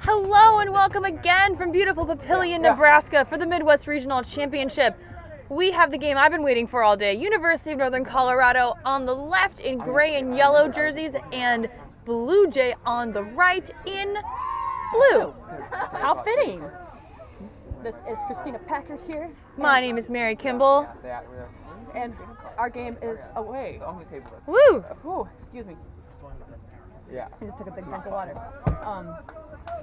Hello and welcome again from beautiful Papillion, Nebraska for the Midwest Regional Championship. We have the game I've been waiting for all day. University of Northern Colorado on the left in gray and yellow jerseys and Blue Jay on the right in blue. How fitting. This is Christina Packard here. My name is Mary Kimball. And our game is away. Woo! Ooh, excuse me. Yeah. I just took a big drink of water.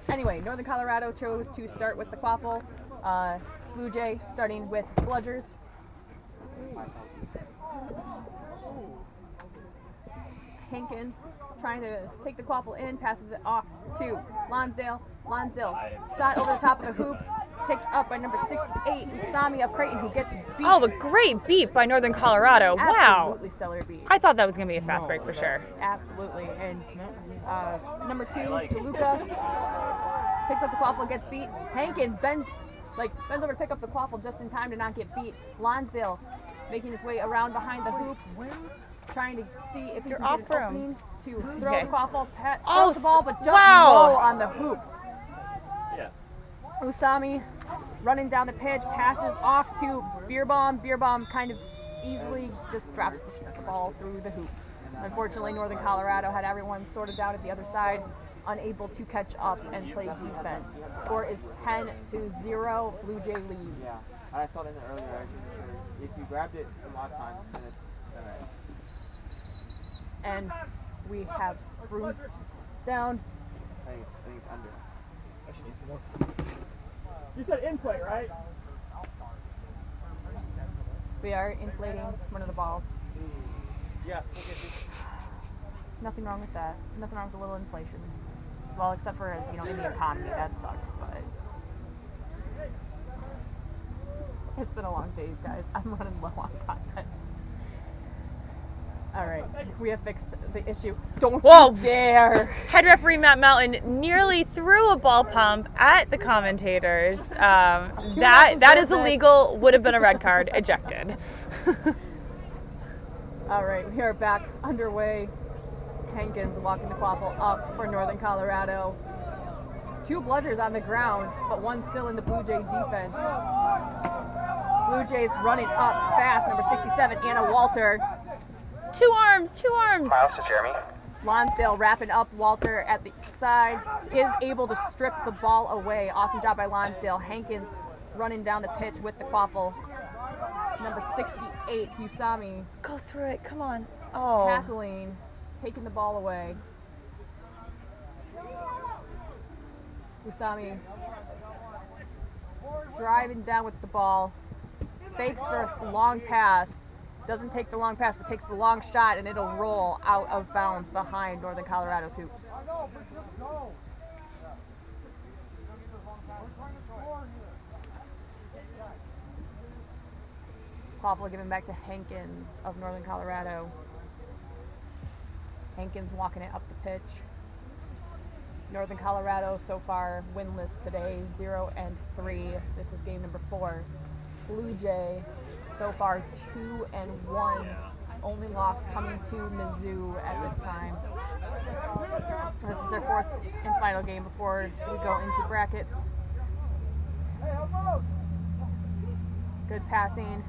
Anyway, Northern Colorado chose to start with the quaffle. Blue Jay starting with bludgers. Hankins trying to take the quaffle in, passes it off to Lonsdale. Lonsdale shot over the top of the hoops, picked up by number 68, Usami of Creighton, who gets beat. Oh, a great beat by Northern Colorado. Wow. Absolutely stellar beat. I thought that was going to be a fast break for sure. Absolutely. And number 2, DeLuca, picks up the quaffle, gets beat. Hankins bends over to pick up the quaffle just in time to not get beat. Lonsdale making his way around behind the hoops, trying to see if he can get an opening to throw the quaffle, throws the ball, but just low on the hoop. Usami running down the pitch, passes off to Beerbomb. Beerbomb kind of easily just drops the ball through the hoop. Unfortunately, Northern Colorado had everyone sorted out at the other side, unable to catch up and play defense. Score is 10-0. Blue Jay leads. Yeah, I saw that in the earlier. I wasn't sure if you grabbed it from last time, then it's alright. And we have Bruce down. I think it's under. Actually needs more. You said in play, right? We are inflating one of the balls. Yeah. Nothing wrong with that. Nothing wrong with a little inflation. Well, except for, in the economy, that sucks, but it's been a long day, guys. I'm running low on content. All right, we have fixed the issue. Don't you dare! Head referee Matt Mountain nearly threw a ball pump at the commentators. That is illegal. Would have been a red card. Ejected. All right, we are back underway. Hankins walking the quaffle up for Northern Colorado. 2 bludgers on the ground, but one still in the Blue Jay defense. Blue Jays running up fast. Number 67, Anna Walter. Two arms. Miles to Jeremy. Lonsdale wrapping up Walter at the side, is able to strip the ball away. Awesome job by Lonsdale. Hankins running down the pitch with the quaffle. Number 68, Usami. Go through it. Come on. Oh. Tackling, taking the ball away. Usami driving down with the ball. Fakes for a long pass. Doesn't take the long pass, but takes the long shot, and it'll roll out of bounds behind Northern Colorado's hoops. Quaffle giving back to Hankins of Northern Colorado. Hankins walking it up the pitch. Northern Colorado so far winless today, 0-3. This is game number 4. Blue Jay so far 2-1. Only loss coming to Mizzou at this time. This is their 4th and final game before we go into brackets. Good passing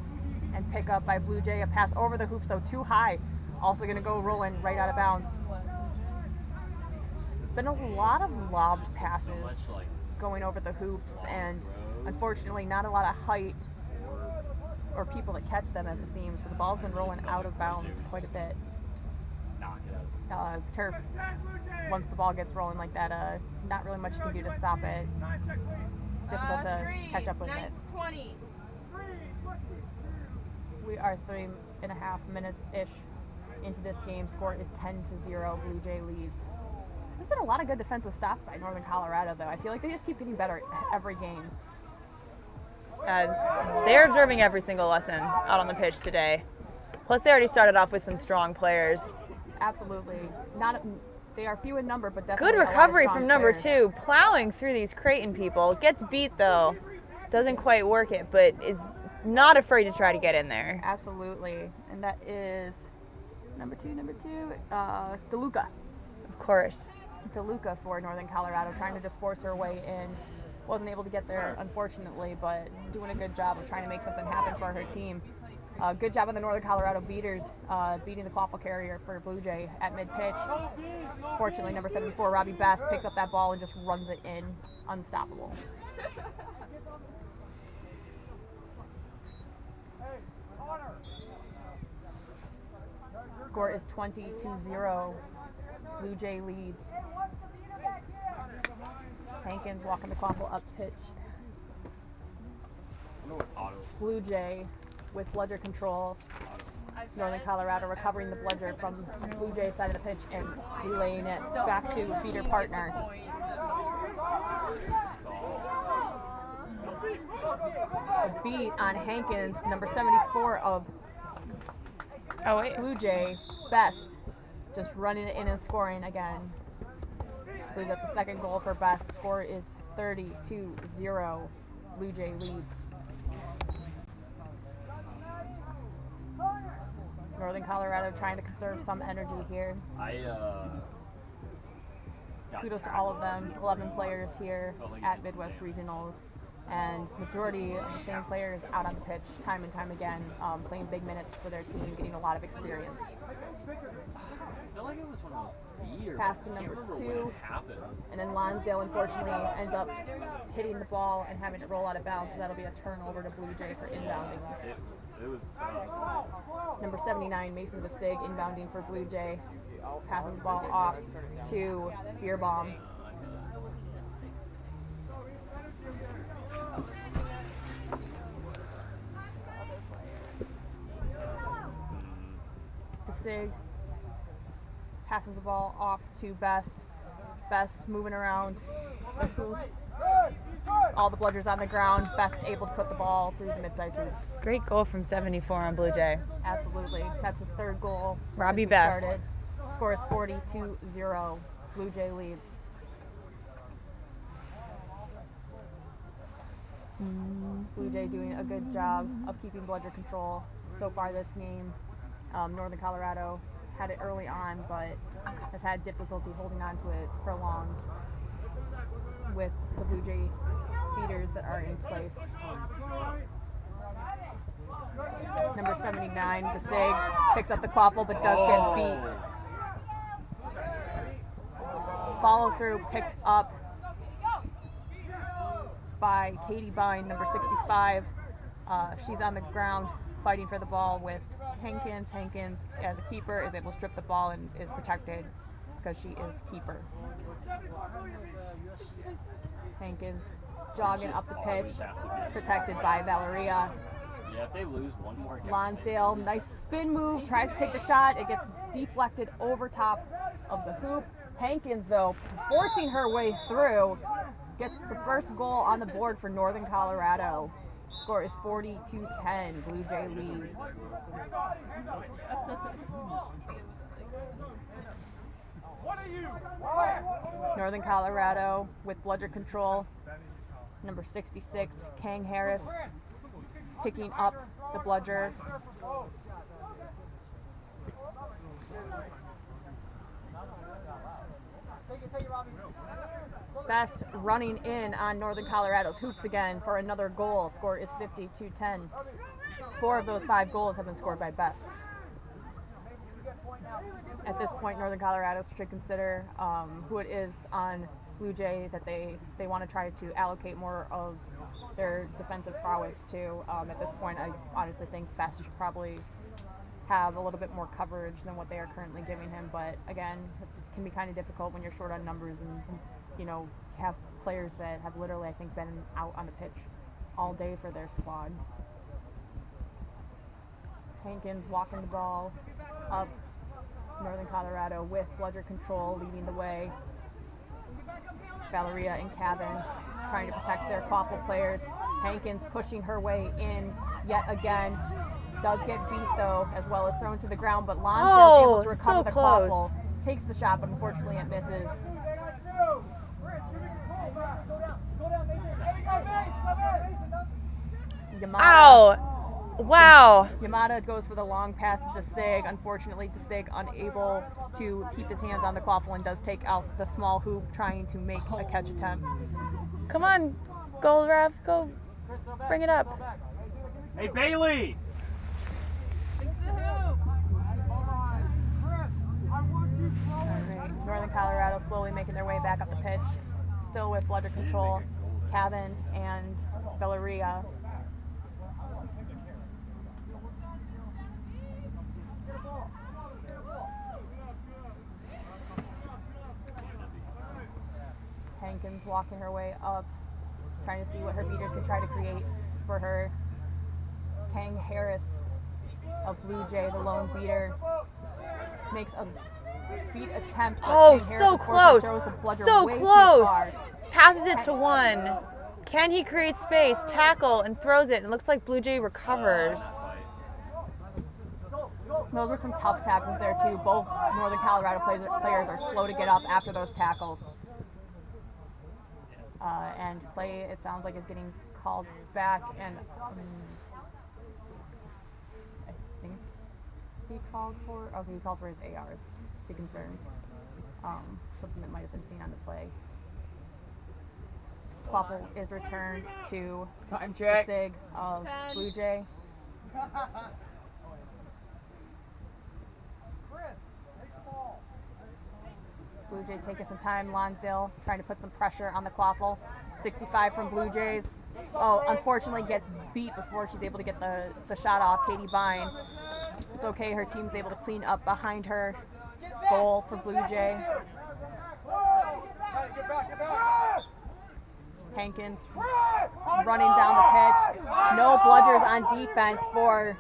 and pick up by Blue Jay. A pass over the hoops though, too high. Also going to go rolling right out of bounds. Been a lot of lobbed passes going over the hoops, and unfortunately not a lot of height or people to catch them as it seems, so the ball's been rolling out of bounds quite a bit. The turf, once the ball gets rolling like that, not really much you can do to stop it. Difficult to catch up with it. 20. We are 3.5 minutes-ish into this game. Score is 10-0. Blue Jay leads. There's been a lot of good defensive stops by Northern Colorado, though. I feel like they just keep getting better every game. They're observing every single lesson out on the pitch today. Plus, they already started off with some strong players. Absolutely. They are few in number, but definitely Good recovery from number 2. Plowing through these Creighton people. Gets beat, though. Doesn't quite work it, but is not afraid to try to get in there. Absolutely. And that is number two, DeLuca. Of course. DeLuca for Northern Colorado, trying to just force her way in. Wasn't able to get there, unfortunately, but doing a good job of trying to make something happen for her team. Good job on the Northern Colorado beaters, beating the quaffle carrier for Blue Jay at mid-pitch. Fortunately, number 74, Robbie Best, picks up that ball and just runs it in, unstoppable. Score is 20-0. Blue Jay leads. Hankins walking the quaffle up pitch. Blue Jay with bludger control. Northern Colorado recovering the bludger from Blue Jay side of the pitch and relaying it back to beater partner. A beat on Hankins, number 74 of Blue Jay, Best, just running it in and scoring again. I believe that's the second goal for Best. Score is 30-0. Blue Jay leads. Northern Colorado trying to conserve some energy here. Kudos to all of them. 11 players here at Midwest Regionals, and majority of the same players out on the pitch time and time again, playing big minutes for their team, getting a lot of experience. I feel like it was one of those beaters. Pass to number 2, and then Lonsdale unfortunately ends up hitting the ball and having it roll out of bounds, so that'll be a turnover to Blue Jay for inbounding. It was tough. Number 79, Mason DeSig, inbounding for Blue Jay, passes the ball off to Beerbaum. DeSig passes the ball off to Best. Best moving around the hoops. All the bludgers on the ground. Best able to put the ball through the midsize hoop. Great goal from 74 on Blue Jay. Absolutely. That's his third goal. Robbie since he Best. started. Score is 40-0. Blue Jay leads. Blue Jay doing a good job of keeping bludger control so far this game. Northern Colorado had it early on, but has had difficulty holding on to it for long with the Blue Jay beaters that are in place. Number 79, DeSig, picks up the quaffle but does get beat. Follow through picked up by Katie Bine, number 65. She's on the ground fighting for the ball with Hankins. Hankins, as a keeper, is able to strip the ball and is protected because she is keeper. Hankins jogging up the pitch, protected by Valeria. Yeah, if they lose one more game. Lonsdale, nice spin move, tries to take the shot. It gets deflected over top of the hoop. Hankins, though, forcing her way through, gets the first goal on the board for Northern Colorado. Score is 40-10. Blue Jay leads. Northern Colorado with bludger control. Number 66, Kang Harris, picking up the bludger. Best running in on Northern Colorado's hoops again for another goal. Score is 50-10. 4 of those 5 goals have been scored by Best. At this point, Northern Colorado should consider who it is on Blue Jay that they want to try to allocate more of their defensive prowess to. At this point, I honestly think Best should probably have a little bit more coverage than what they are currently giving him. But again, it can be kind of difficult when you're short on numbers and, you know, have players that have literally, I think, been out on the pitch all day for their squad. Hankins walking the ball up. Northern Colorado with bludger control leading the way. Valeria and Cabin trying to protect their quaffle players. Hankins pushing her way in yet again. Does get beat though, as well as thrown to the ground, but Lonsdale's able to recover the quaffle. Takes the shot, but unfortunately it misses. Ow! Wow. Yamada goes for the long pass to Desig. Unfortunately, Desig unable to keep his hands on the quaffle and does take out the small hoop, trying to make a catch attempt. Come on, goal ref, go bring it up. Hey, Bailey! Alright, Northern Colorado slowly making their way back up the pitch, still with bludger control, Cavan and Valeria. Hankins walking her way up, trying to see what her beaters can try to create for her. Kang Harris of Blue Jay, the lone beater, makes a beat attempt. But Oh, Kang Harris, so of course, close. throws the bludger So way too close. far. Passes it to one. Can he create space, tackle, and throws it? It looks like Blue Jay recovers. Those were some tough tackles there too. Both Northern Colorado players are slow to get up after those tackles. And play, it sounds like, is getting called back, and I think he called for his ARs to confirm something that might have been seen on the play. Quaffle is returned to Time check. Sig of Blue Jay. Blue Jay taking some time. Lonsdale trying to put some pressure on the quaffle. 65 from Blue Jays. Oh, unfortunately gets beat before she's able to get the shot off. Katie Bine. It's okay. Her team's able to clean up behind her. Goal for Blue Jay. Hankins running down the pitch. No bludgers on defense for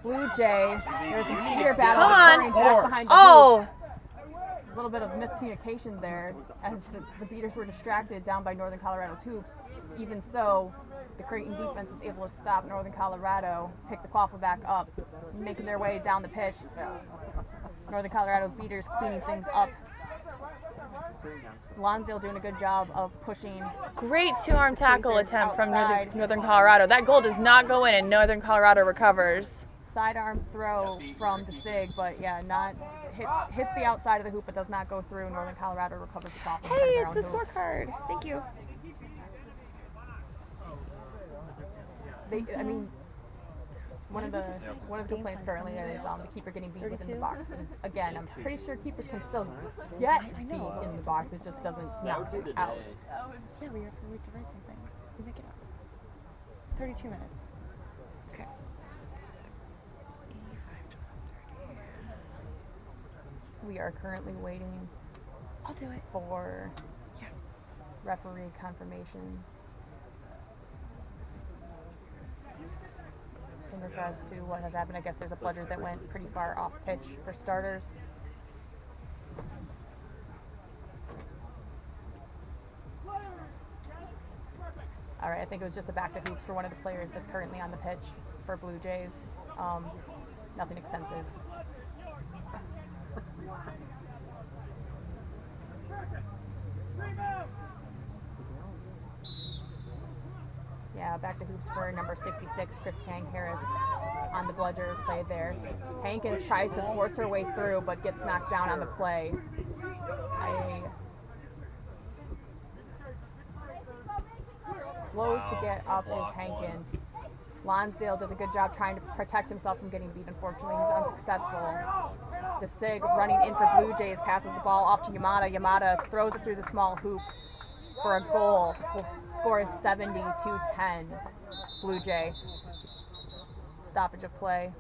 Blue Jay. There's a beater battle Come on. occurring back behind the Oh, hoops. A little bit of miscommunication there as the beaters were distracted down by Northern Colorado's hoops. Even so, the Creighton defense is able to stop Northern Colorado, pick the quaffle back up, making their way down the pitch. Northern Colorado's beaters cleaning things up. Lonsdale doing a good job of pushing. great two-arm tackle Chasers attempt from outside. Northern Colorado. That goal does not go in, and Northern Colorado recovers. Sidearm throw from Desig, but yeah, not hits the outside of the hoop, but does not go through. Northern Colorado recovers the quaffle. Hey, it's the scorecard. Thank you. One of the complaints currently is the keeper getting beat within the box. And again, I'm pretty sure keepers can still get beat in the box. It just doesn't knock it out. Yeah, we have to write something. We make it up. 32 minutes. Okay. We are currently waiting I'll do it. for referee confirmation in regards to what has happened. I guess there's a bludger that went pretty far off pitch for starters. All right, I think it was just a back to hoops for one of the players that's currently on the pitch for Blue Jays. Nothing extensive. Yeah, back to hoops for number 66, Chris Kang Harris on the bludger play there. Hankins tries to force her way through, but gets knocked down on the play. Slow to get up is Hankins. Lonsdale does a good job trying to protect himself from getting beat. Unfortunately, he's unsuccessful. Desig running in for Blue Jays, passes the ball off to Yamada. Yamada throws it through the small hoop for a goal. Score is 70-10. Blue Jay. Stoppage of play.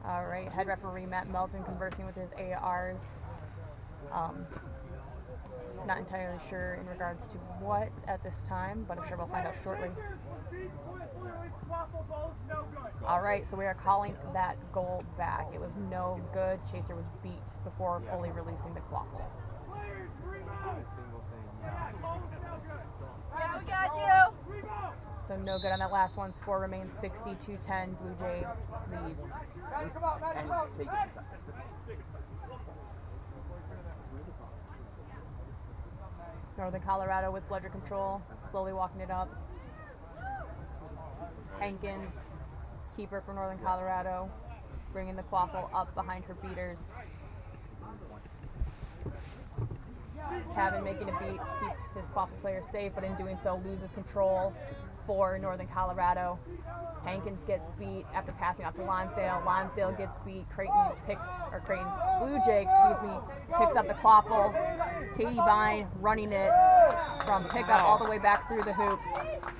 All right, head referee Matt Melton conversing with his ARs. Not entirely sure in regards to what at this time, but I'm sure we'll find out shortly. All right, so we are calling that goal back. It was no good. Chaser was beat before fully releasing the quaffle. Single thing. Yeah, we got you. So no good on that last one. Score remains 62-10. Blue Jay leads. And take it inside. Northern Colorado with bludger control, slowly walking it up. Hankins, keeper for Northern Colorado, bringing the quaffle up behind her beaters. Kevin making a beat to keep his quaffle player safe, but in doing so loses control for Northern Colorado. Hankins gets beat after passing off to Lonsdale. Lonsdale gets beat. Blue Jay, picks up the quaffle. Katie Bine running it from pickup all the way back through the hoops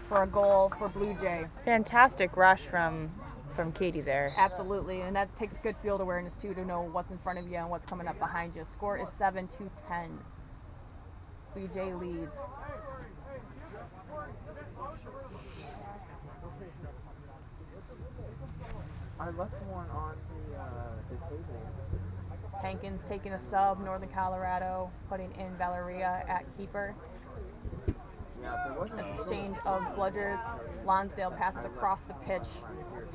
for a goal for Blue Jay. Fantastic rush from Katie there. Absolutely, and that takes good field awareness too to know what's in front of you and what's coming up behind you. Score is 7-10. Blue Jay leads. I left one on the table. Hankins taking a sub, Northern Colorado, putting in Valeria at keeper. Yeah, if there wasn't Exchange of bludgers. Lonsdale passes across the pitch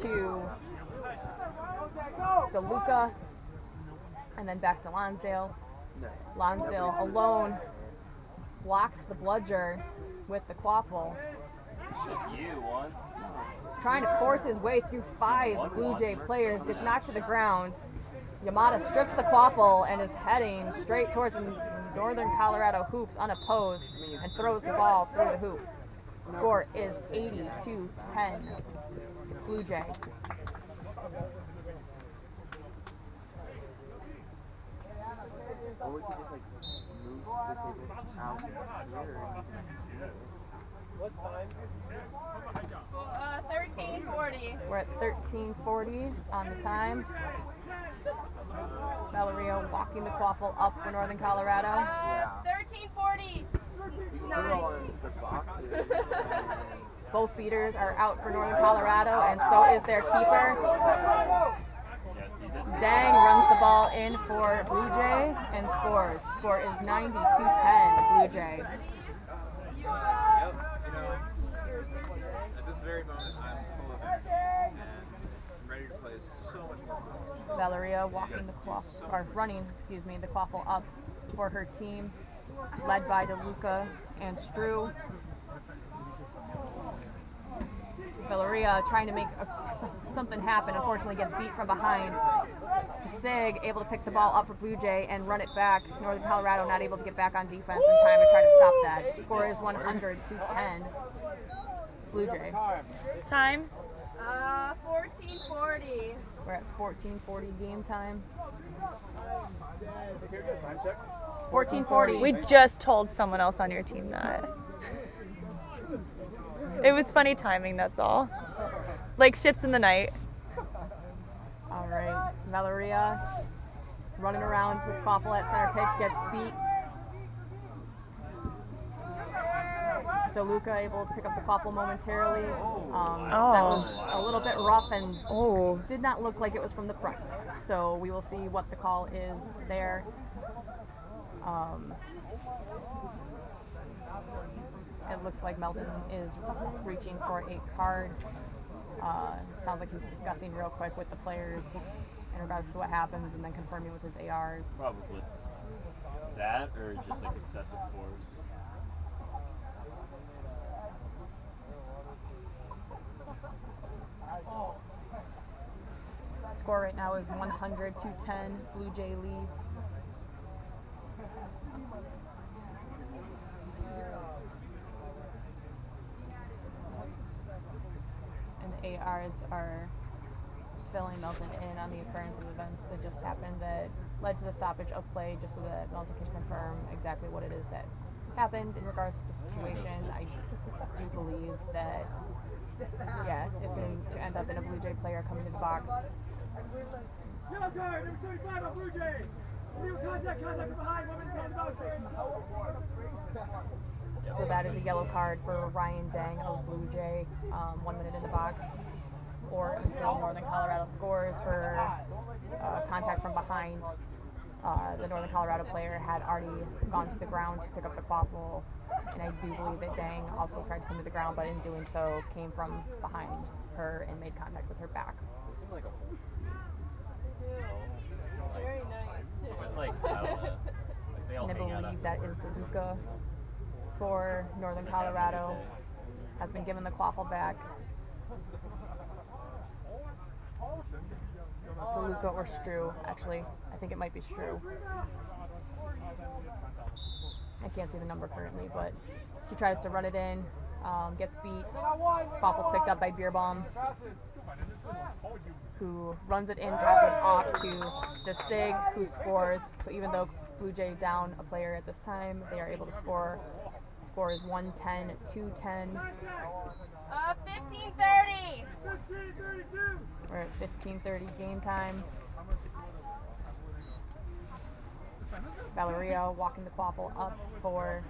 to DeLuca, and then back to Lonsdale. No. Lonsdale alone blocks the bludger with the quaffle, It's just you, one. trying to force his way through 5 Blue Jay players, gets knocked to the ground. Yamada strips the quaffle and is heading straight towards the Northern Colorado hoops unopposed and throws the ball through the hoop. Score is 80-10. Blue Jay. Or we could just like move the tables out here and see it. What's time? 13:40. We're at 13:40 on the time. Valeria walking the quaffle up for Northern Colorado. 13:40. We can put it all in the boxes. And Both beaters are out for Northern Colorado, and so is their keeper. Yeah, see, this is Dang runs the ball in for Blue Jay and scores. Score is 90-10 Blue Jay. At this very moment, I'm full of energy and I'm ready to play so much more. Valeria walking the running the quaffle up for her team, led by DeLuca and Strew. Valeria trying to make something happen, unfortunately gets beat from behind. DeSig able to pick the ball up for Blue Jay and run it back. Northern Colorado not able to get back on defense in time to try to stop that. Score is 100-10. Blue Jay. Time? 14:40. We're at 14:40 game time. Here, good time check. 14:40. We just told someone else on your team that. It was funny timing, that's all. Like ships in the night. All right, Valeria running around with quaffle at center pitch, gets beat. DeLuca able to pick up the quaffle momentarily. That was a little bit rough and did not look like it was from the front. So we will see what the call is there. It looks like Melton is reaching for a card. Sounds like he's discussing real quick with the players in regards to what happens and then confirming with his ARs. probably that or just like excessive force. Score right now is 100-10. Blue Jay leads. And the ARs are filling Melton in on the occurrence of events that just happened that led to the stoppage of play, just so that Melton can confirm exactly what it is that happened in regards to the situation. I do believe that, it's going to end up in a Blue Jay player coming to the box. Yellow card, number 75 on Blue Jay. Illegal contact from behind, 1 minute behind the box. So that is a yellow card for Ryan Dang of Blue Jay. 1 minute in the box, or until Northern Colorado scores for contact from behind the Northern Colorado player had already gone to the ground to pick up the quaffle, and I do believe that Dang also tried to come to the ground, but in doing so came from behind her and made contact with her back. They seem like a wholesome Very nice, too. team. Just like, I don't know. Like they all And I hang out believe after that is DeLuca for Northern Colorado. Has been given the quaffle back. DeLuca or Stru, actually. I think it might be Stru. I can't see the number currently, but she tries to run it in, gets beat. Quaffle's picked up by Beerbomb, who runs it in, passes off to DeSig, who scores. So even though Blue Jay down a player at this time, they are able to score. Score is 110, 210. 15:30. We're at 15:30 game time. Valeria walking the quaffle up for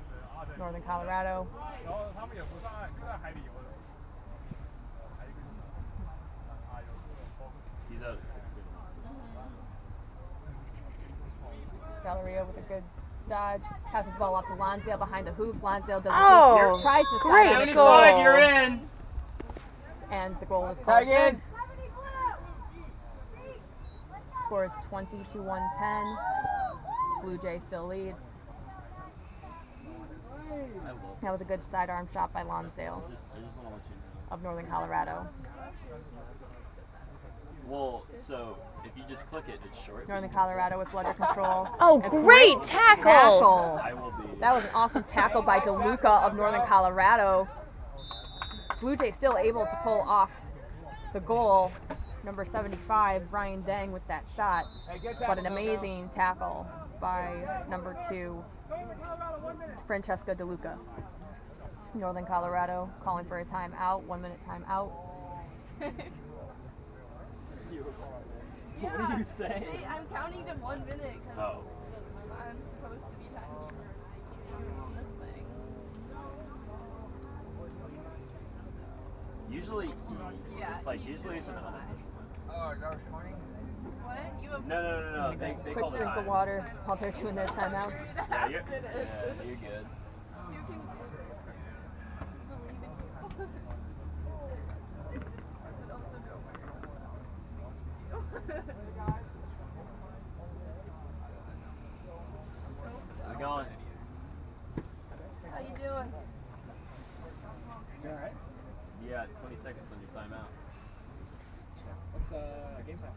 Northern Colorado. He's out at 16. Valeria with a good dodge. Passes the ball off to Lonsdale behind the hoops. Lonsdale doesn't Oh, tries to great side it, goal. 75, you're in. and the goal is Tag called. in. Score is 20 to 110. Blue Jay still leads. I love That was a good sidearm shot by Lonsdale I just want to let you know. of Northern Colorado. Well, so if you just click it, it's short. Northern Colorado with bludger control. Oh, A great tackle. I will be. That was an awesome tackle by DeLuca of Northern Colorado. Blue Jay still able to pull off the goal. Number 75, Ryan Dang with that shot. But an amazing tackle by number 2, Francesca DeLuca. Northern Colorado calling for a timeout, 1 minute timeout. What are you saying? I'm counting to 1 minute because Oh. I'm supposed to be timekeeper and I keep doing all this thing. Usually Yeah, it's like usually it's an unofficial. Oh, that was funny. What? You have No. They Quick call the drink of time. water while they're doing their timeouts. Yeah, you're good. You can believe in you. But also don't wear yourself out. How's it going? How you doing? You all right? Yeah, 20 seconds on your timeout. What's game time?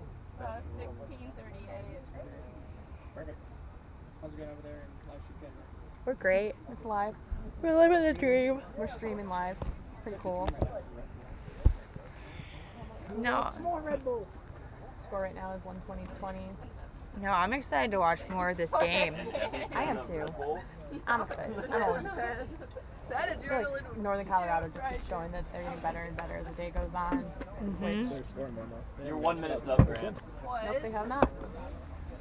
16:38. Perfect. How's it going over there in live stream? We're great. It's live. We're living the dream. We're streaming live. It's pretty cool. No, Score right now is 120-20. no, I'm excited to watch more of this game. I am too. I'm excited. I'm always excited. That I feel like Northern Colorado just keeps showing that they're getting better and better as the day goes on. They're scoring more now. You're 1 minute up, Gramps. Nope, they have not.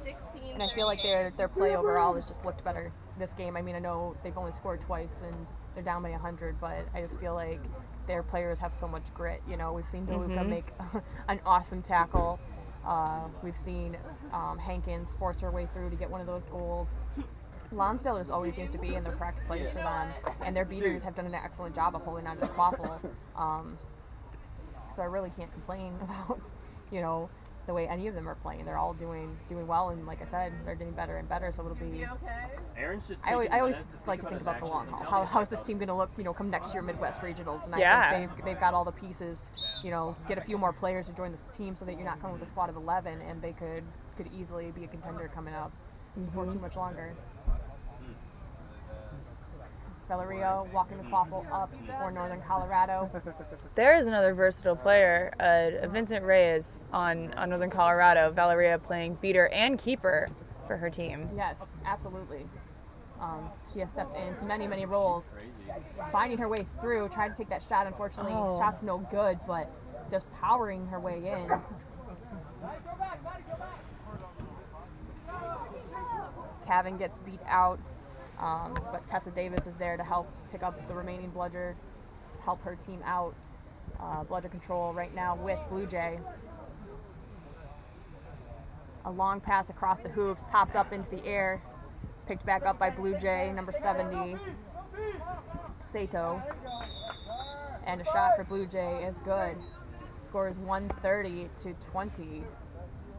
16. And I feel like their play overall has just looked better this game. I mean, I know they've only scored twice and they're down by 100, but I just feel like their players have so much grit. You know, we've seen DeLuca make an awesome tackle. We've seen Hankins force her way through to get one of those goals. Lonsdale just always seems to be in the correct place for them, and their beaters have done an excellent job of holding on to the quaffle. So I really can't complain about, you know, the way any of them are playing. They're all doing well, and like I said, they're getting better and better. So it'll be. You okay? Aaron's just I always taking a minute like to think about the long haul. How's this team going to look, you know, come next year Midwest Regionals? And I Yeah. think they've got all the pieces, you know, get a few more players to join this team so that you're not coming with a squad of 11, and they could easily be a contender coming up before too much longer. Valeria walking the quaffle up for Northern Colorado. There is another versatile player, Vincent Reyes on Northern Colorado. Valeria playing beater and keeper for her team. Yes, absolutely. She has stepped into many roles, finding her way through, trying to take that shot. Unfortunately, Oh. shot's no good, but just powering her way in. Cavan gets beat out, but Tessa Davis is there to help pick up the remaining bludger, help her team out. Bludger control right now with Blue Jay. A long pass across the hoops, popped up into the air, picked back up by Blue Jay, number 70, Sato. And a shot for Blue Jay is good. Score is 130-20.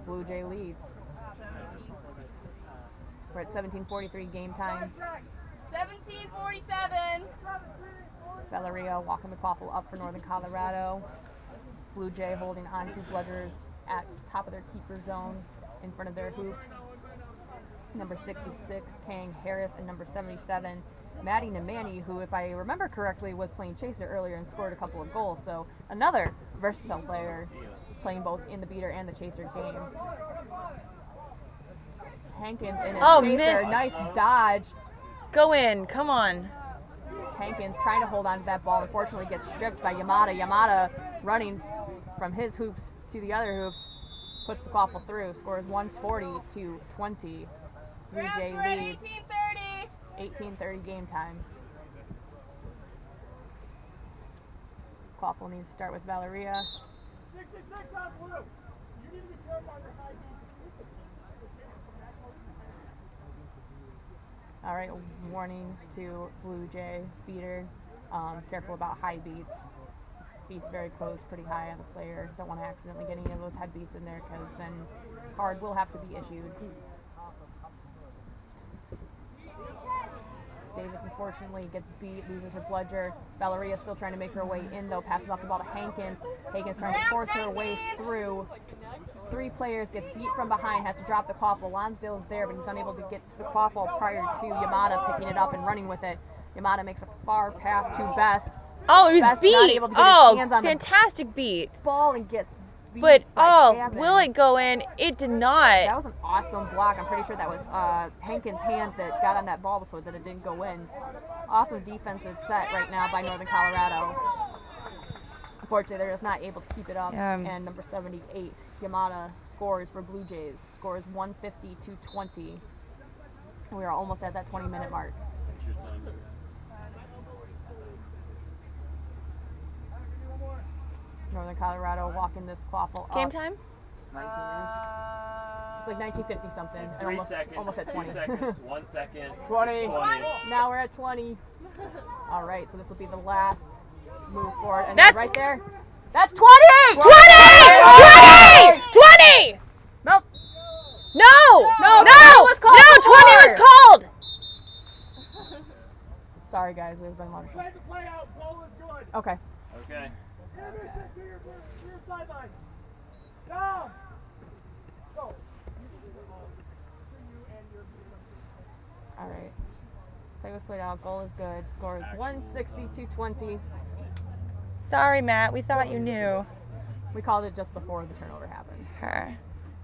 Blue Jay leads. We're at 17:43 game time. 17:47. Valeria walking the quaffle up for Northern Colorado. Blue Jay holding on to Bludgers at top of their keeper zone in front of their hoops. Number 66, Kang Harris, and number 77, Maddie Namani, who, if I remember correctly, was playing chaser earlier and scored a couple of goals. So another versatile player playing both in the beater and the chaser game. Hankins in his chaser. Missed. Nice dodge. Go in. Come on. Hankins trying to hold on to that ball. Unfortunately gets stripped by Yamada. Yamada running from his hoops to the other hoops. Puts the quaffle through. Scores 140-20. Blue Jay leads. 18:30. 18:30 game time. Quaffle needs to start with Valeria. 66 on blue. You need to be careful on your high beat. All right, warning to Blue Jay beater. Careful about high beats. Beats very close, pretty high on the player. Don't want to accidentally get any of those head beats in there because then card will have to be issued. Davis unfortunately gets beat, loses her bludger. Valeria still trying to make her way in though, passes off the ball to Hankins. Hankins trying to force her way through. 3 players, gets beat from behind, has to drop the quaffle. Lonsdale's there, but he's unable to get to the quaffle prior to Yamada picking it up and running with it. Yamada makes a far pass to Best. Oh, he was Best beat. not able to get his hands on the Fantastic beat. ball and gets beat But, by Gavin. will it go in? It did not. That was an awesome block. I'm pretty sure that was Hankins' hand that got on that ball so that it didn't go in. Awesome defensive set right now by Northern Colorado. Unfortunately, they're just not able to keep it up. And number 78, Yamada, scores for Blue Jays. Scores 150-20. We are almost at that 20-minute mark. Northern Colorado walking this quaffle up. Game time? 19 minutes. It's like 1950 something. And 3 seconds. Almost at 20. 2 seconds. 1 second. 20. 20. Now we're at 20. All right, so this will be the last move forward. And That's- right there. That's 20! 20! 20! Nope. No! No, No! 20 was called No, 20 was before. called! Sorry, guys. We have been water. Play the play out. Ball is good. Okay. Okay. Anderson, to your sidelines. Down. So, you and your All right. Play was played out. Goal is good. Score is 160-20. Sorry, Matt. We thought you knew. We called it just before the turnover happens. Her.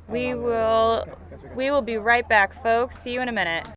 We will be right back, folks. See you in a minute.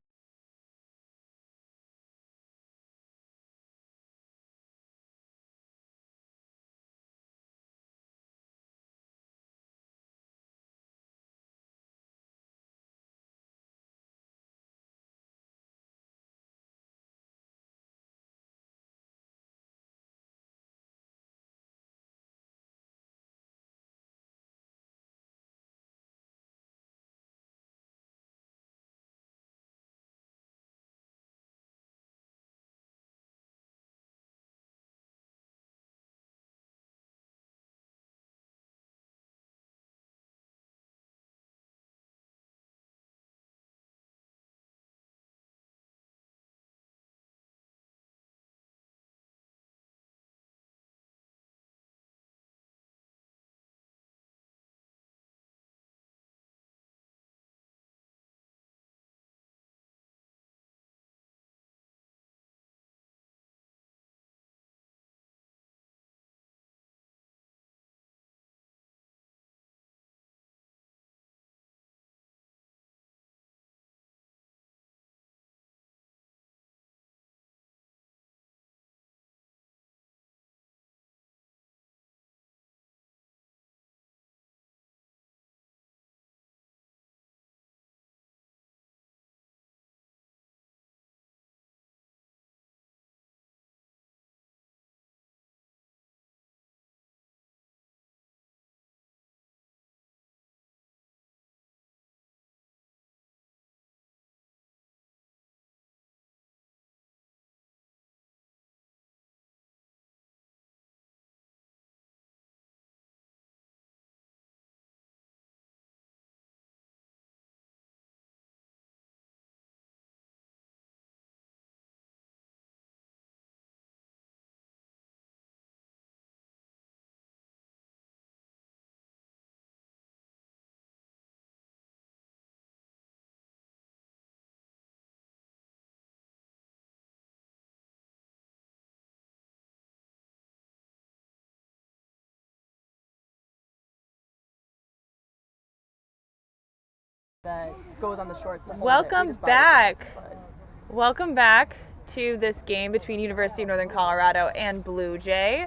that goes on the shorts. to hold it. We Welcome just buy the back. shorts, but- Welcome back to this game between University of Northern Colorado and Blue Jay.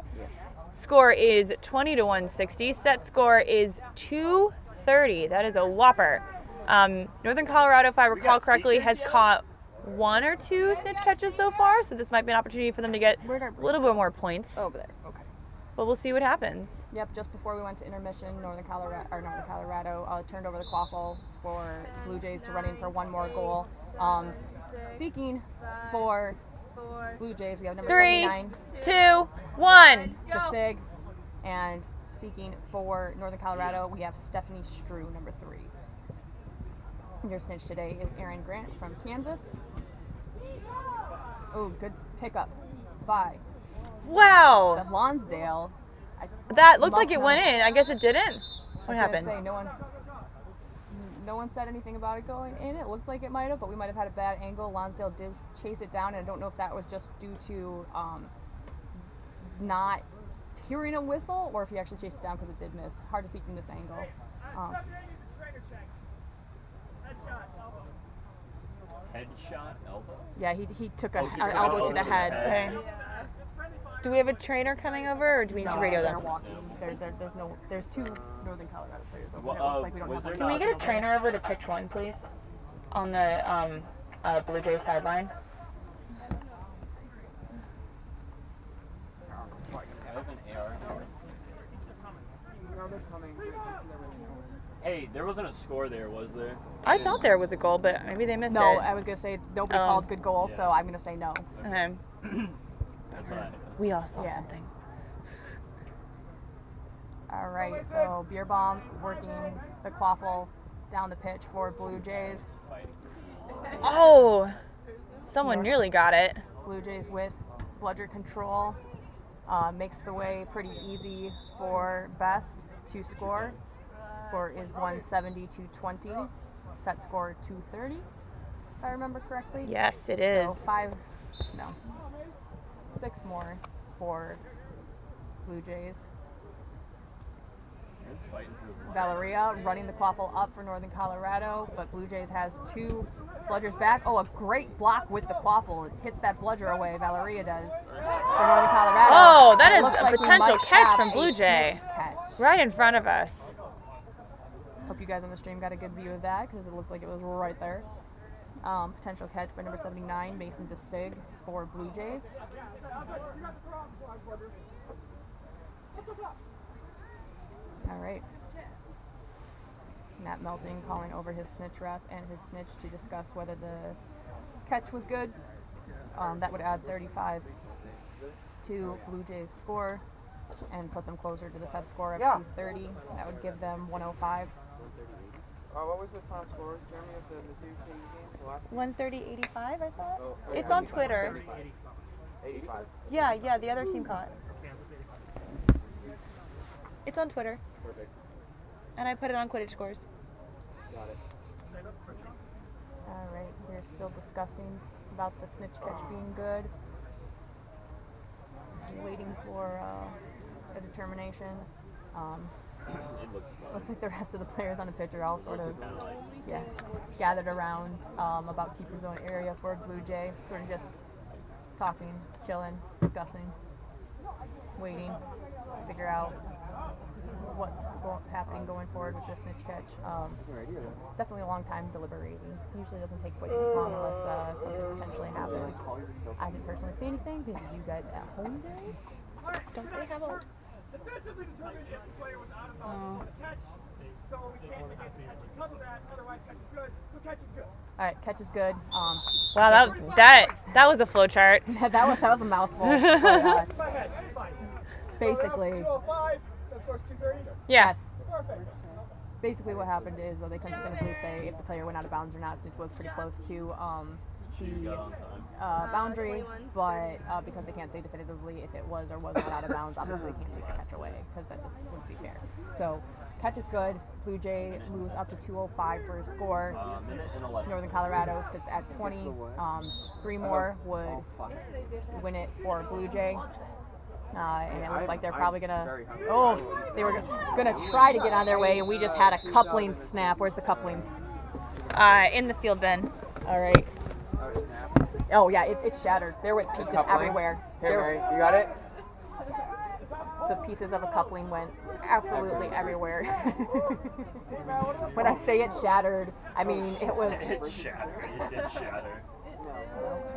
Score is 20-160. Set score is 230. That is a whopper. Northern Colorado, if I recall correctly, has caught 1 or 2 snitch catches so far, so this might be an opportunity for them to get Where'd our a little bit more points. Over there. Okay. But we'll see what happens. Yep, just before we went to intermission, Northern Colorado turned over the quaffle for Blue Jays to run in for one more goal. Seeking for Blue Jays, we have number 3, 79, 2, 1. DeSig, and seeking for Northern Colorado, we have Stephanie Strew, number 3. Your snitch today is Aaron Grant from Kansas. Oh, good pickup by the Wow. Lonsdale. That looked like Must it went not. in. I guess it didn't. What I was gonna happened? say, no one said anything about it going in. It looked like it might have, but we might have had a bad angle. Lonsdale did chase it down, and I don't know if that was just due to not hearing a whistle or if he actually chased it down because it did miss. Hard to see from this angle. Headshot elbow. Yeah, he took Oh, an he took elbow an to the elbow to the head. head. Okay. Do we have a trainer coming over, or do we need to radio They're them? walking. There's 2 Northern Colorado players over Well, there. It looks like we don't was have there one. not- Can we get a trainer over to pitch one, please? On the Blue Jay sideline. I have an AR here. No, they're coming. They're coming. Hey, there wasn't a score there, was there? I thought there was a goal, but maybe they missed No, it. I was gonna say nobody Oh. called good goal, Yeah. so I'm gonna say no. Okay. That's what I We all saw Yeah. something. All right, so Beer Bomb working the quaffle down the pitch for Blue Jays. Oh, someone nearly got it. Blue Jays with bludger control makes the way pretty easy for Best to score. Score is 170-20. Set score 230, if I remember correctly. Yes, it So is. 6 more for Blue Jays. It's fighting for his life. Valeria running the quaffle up for Northern Colorado, but Blue Jays has 2 bludgers back. Oh, a great block with the quaffle. It hits that bludger away, Valeria does, for Northern Colorado. Oh, that It is looks a like we potential might catch have from a Blue Jay. snitch catch. Right in front of us. Hope you guys on the stream got a good view of that because it looked like it was right there. Potential catch by number 79, Mason DeSig for Blue Jays. All right. Matt Melting calling over his snitch ref and his snitch to discuss whether the catch was good. That would add 35 to Blue Jays' score and put them closer to the set score of 230. That would give them 105. What was the final score, Jeremy, of the Mizzou KU game? The last 130-85, I thought. Oh, It's on Twitter. 85. Yeah, the other team caught. It's on Twitter. Perfect. And I put it on Quidditch Scores. Got it. All right, we're still discussing about the snitch catch being good. Waiting for a determination. It looked fun. Looks like the rest of the players on the pitch are all sort of gathered around about keeper zone area for Blue Jay. Sort of just talking, chilling, discussing, waiting to figure out what's happening going forward with this snitch catch. Definitely a long time deliberating. Usually doesn't take quite this long unless something potentially happens. I didn't personally see anything because you guys at home did. Don't they have a... Defensively determined if the player was out of bounds on the catch, so we can't negate the catch because of that. Otherwise, catch is good. So catch is good. All right, catch is good. Wow, that was a flow chart. that was a mouthful. But, My head, it's fine. basically, 205, so scores 230. Yes. Perfect. basically what happened is they couldn't definitively say if the player went out of bounds or not, since it was pretty close to the boundary, but because they can't say definitively if it was or was not out of bounds, obviously they can't take the catch away because that just wouldn't be fair. So catch is good. Blue Jay moves up to 205 for a score. Northern Colorado sits at 20. 3 more would win it for Blue Jay. And it looks like they're probably gonna. Oh, they were gonna try to get on their way, and we just had a coupling snap. Where's the couplings? In the field bin. All right. Oh, it snapped. Oh yeah, it's shattered. There were pieces Coupling. everywhere. Here, There- Mary, you got it? So pieces of a coupling went absolutely everywhere. When I say it shattered, I mean it was. It shattered. It did shatter. I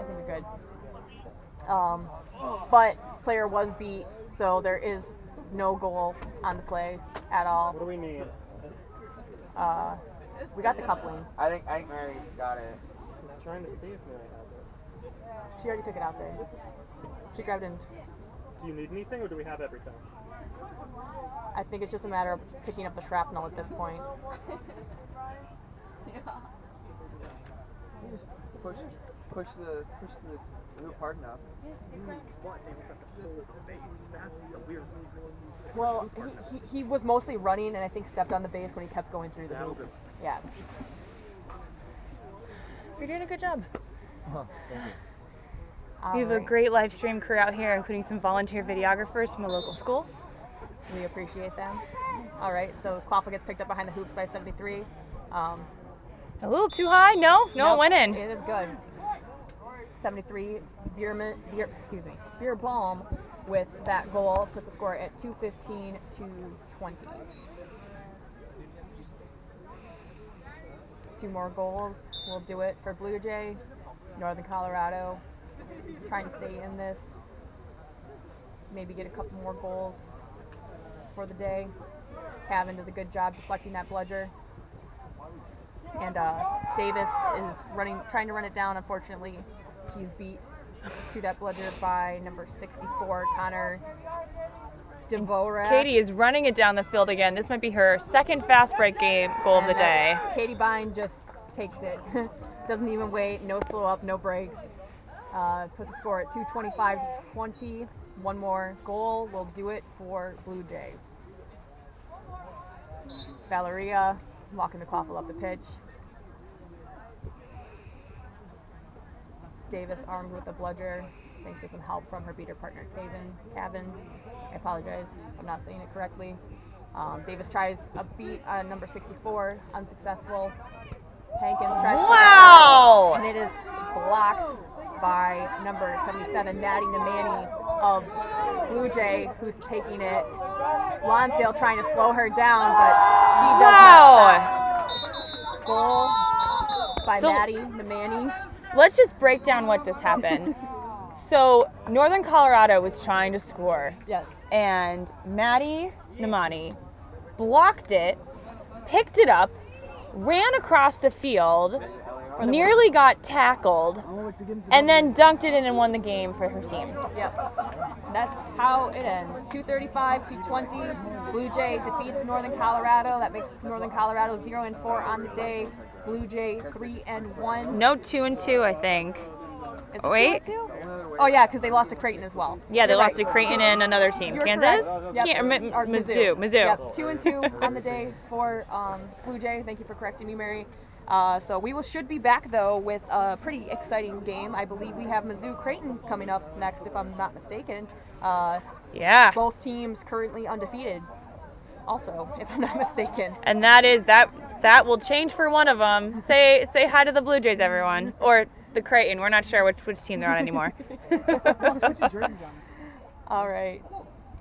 think we're good. But player was beat, so there is no goal on the play at all. What do we need? We got the coupling. I think Mary got it. I'm trying to see if Mary has it. She already took it out there. She grabbed it. Do you need anything, or do we have everything? I think it's just a matter of picking up the shrapnel at this point. Push the hoop hard enough. Well, he was mostly running and I think stepped on the base when he kept going through the hoop. Yeah. You're doing a good job. All We have a right. great live stream crew out here, including some volunteer videographers from a local school. We appreciate them. All right, so Quaffle gets picked up behind the hoops by 73. A little too high? No, it Nope, went in. It is good. 73, Beerbaum with that goal puts the score at 2:15 to 20. 2 more goals will do it for Blue Jay. Northern Colorado trying to stay in this. Maybe get a couple more goals for the day. Cavan does a good job deflecting that bludger. And Davis is trying to run it down. Unfortunately, she's beat to that bludger by number 64, Connor Dvorak. Katie is running it down the field again. This might be her second fast break goal of the day. Katie Bine just takes it. Doesn't even wait. No slow up, no breaks. Puts the score at 2:25 to 20. One more goal will do it for Blue Jay. Valeria walking the Quaffle up the pitch. Davis armed with the bludger, thanks to some help from her beater partner, Cavan. I apologize if I'm not saying it correctly. Davis tries a beat on number 64, unsuccessful. Hankins tries to Wow! and it is blocked by number 77, Maddie Namani of Blue Jay, who's taking it. Lonsdale trying to slow her down, but she does not stop. Goal by So- Maddie Namani. Let's just break down what just happened. So, Northern Colorado was trying to score, Yes. and Maddie Namani blocked it, picked it up, ran across the field, nearly got tackled, and then dunked it in and won the game for her team. Yep. That's how it ends. 2:35 to 20. Blue Jay defeats Northern Colorado. That makes Northern Colorado 0-4 on the day. Blue Jay 3-1. No 2-2, I think. Is it Wait. 2-2? Oh yeah, because they lost to Creighton as well. Yeah, they You're lost right. to Creighton and another team. You're Kansas? correct. Yep. Or Mizzou. Yep. 2-2 on the day for Blue Jay. Thank you for correcting me, Mary. So we should be back though with a pretty exciting game. I believe we have Mizzou Creighton coming up next, if I'm not mistaken. Yeah. Both teams currently undefeated. Also, if I'm not mistaken. And that will change for one of them. Say hi to the Blue Jays, everyone, or the Creighton. We're not sure which team they're on anymore. All right.